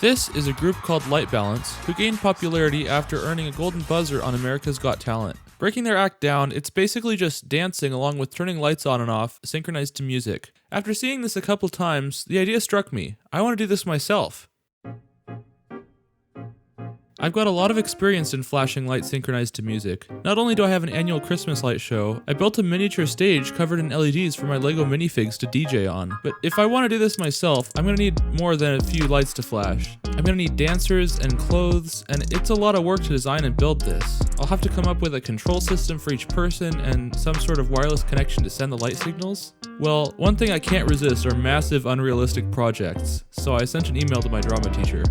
This is a group called Light Balance, who gained popularity after earning a golden buzzer on America's Got Talent. Breaking their act down, it's basically just dancing along with turning lights on and off, synchronized to music. After seeing this a couple times, the idea struck me. I want to do this myself. I've got a lot of experience in flashing lights synchronized to music. Not only do I have an annual Christmas light show, I built a miniature stage covered in LEDs for my LEGO minifigs to DJ on. But if I want to do this myself, I'm going to need more than a few lights to flash. I'm going to need dancers and clothes, and it's a lot of work to design and build this. I'll have to come up with a control system for each person and some sort of wireless connection to send the light signals. Well, one thing I can't resist are massive, unrealistic projects, so I sent an email to my drama teacher.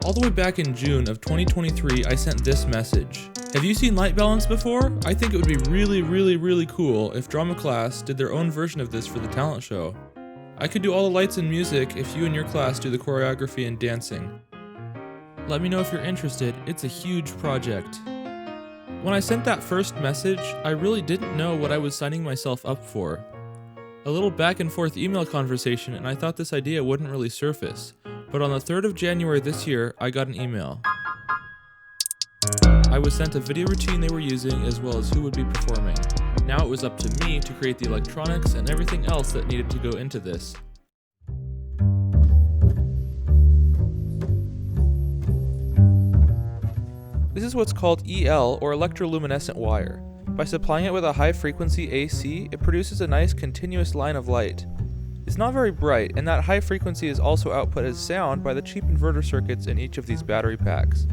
All the way back in June of 2023, I sent this message. Have you seen Light Balance before? I think it would be really cool if drama class did their own version of this for the talent show. I could do all the lights and music if you and your class do the choreography and dancing. Let me know if you're interested, it's a huge project. When I sent that first message, I really didn't know what I was signing myself up for. A little back and forth email conversation, and I thought this idea wouldn't really surface. But on the 3rd of January this year, I got an email. I was sent a video routine they were using as well as who would be performing. Now it was up to me to create the electronics and everything else that needed to go into this. This is what's called EL, or electroluminescent wire. By supplying it with a high frequency AC, it produces a nice continuous line of light. It's not very bright, and that high frequency is also output as sound by the cheap inverter circuits in each of these battery packs.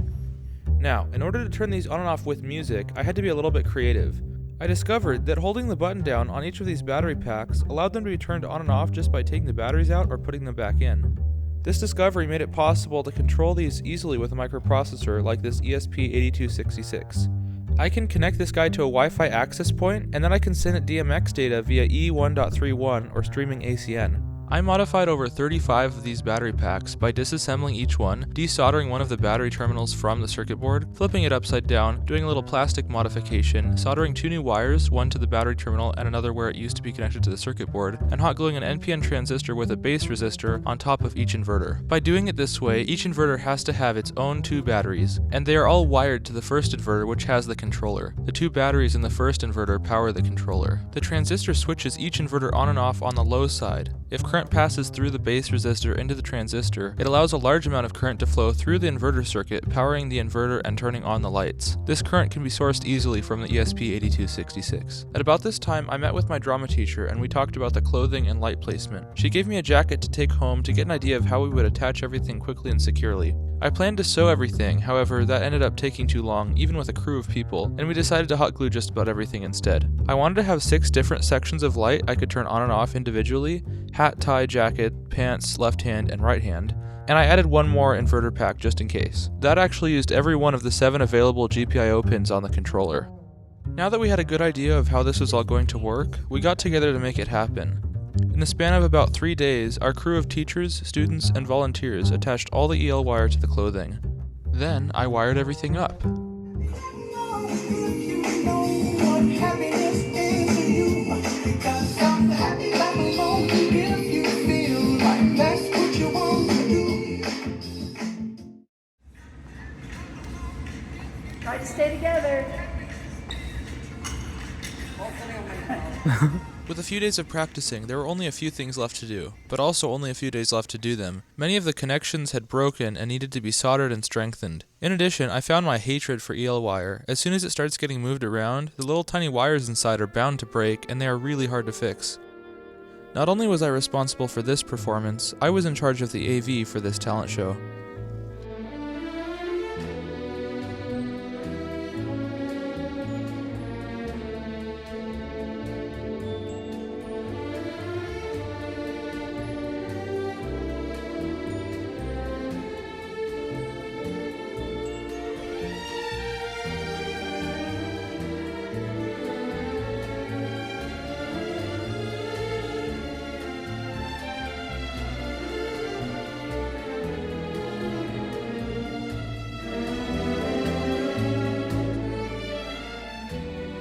Now, in order to turn these on and off with music, I had to be a little bit creative. I discovered that holding the button down on each of these battery packs allowed them to be turned on and off just by taking the batteries out or putting them back in. This discovery made it possible to control these easily with a microprocessor like this ESP8266. I can connect this guy to a Wi-Fi access point, and then I can send it DMX data via E1.31 or streaming ACN. I modified over 35 of these battery packs by disassembling each one, desoldering one of the battery terminals from the circuit board, flipping it upside down, doing a little plastic modification, soldering 2 new wires, one to the battery terminal and another where it used to be connected to the circuit board, and hot gluing an NPN transistor with a base resistor on top of each inverter. By doing it this way, each inverter has to have its own 2 batteries, and they are all wired to the first inverter, which has the controller. The 2 batteries in the first inverter power the controller. The transistor switches each inverter on and off on the low side. If current passes through the base resistor into the transistor, it allows a large amount of current to flow through the inverter circuit, powering the inverter and turning on the lights. This current can be sourced easily from the ESP8266. At about this time, I met with my drama teacher and we talked about the clothing and light placement. She gave me a jacket to take home to get an idea of how we would attach everything quickly and securely. I planned to sew everything, however, that ended up taking too long, even with a crew of people, and we decided to hot glue just about everything instead. I wanted to have 6 different sections of light I could turn on and off individually: hat, tie, jacket, pants, left hand, and right hand. And I added one more inverter pack just in case. That actually used every one of the 7 available GPIO pins on the controller. Now that we had a good idea of how this was all going to work, we got together to make it happen. In the span of about 3 days, our crew of teachers, students, and volunteers attached all the EL wire to the clothing. Then, I wired everything up. Try to stay together. With a few days of practicing, there were only a few things left to do, but also only a few days left to do them. Many of the connections had broken and needed to be soldered and strengthened. In addition, I found my hatred for EL wire. As soon as it starts getting moved around, the little tiny wires inside are bound to break, and they are really hard to fix. Not only was I responsible for this performance, I was in charge of the AV for this talent show.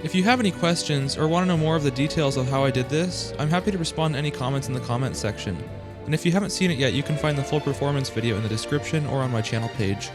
If you have any questions or want to know more of the details of how I did this, I'm happy to respond to any comments in the comments section. And if you haven't seen it yet, you can find the full performance video in the description or on my channel page.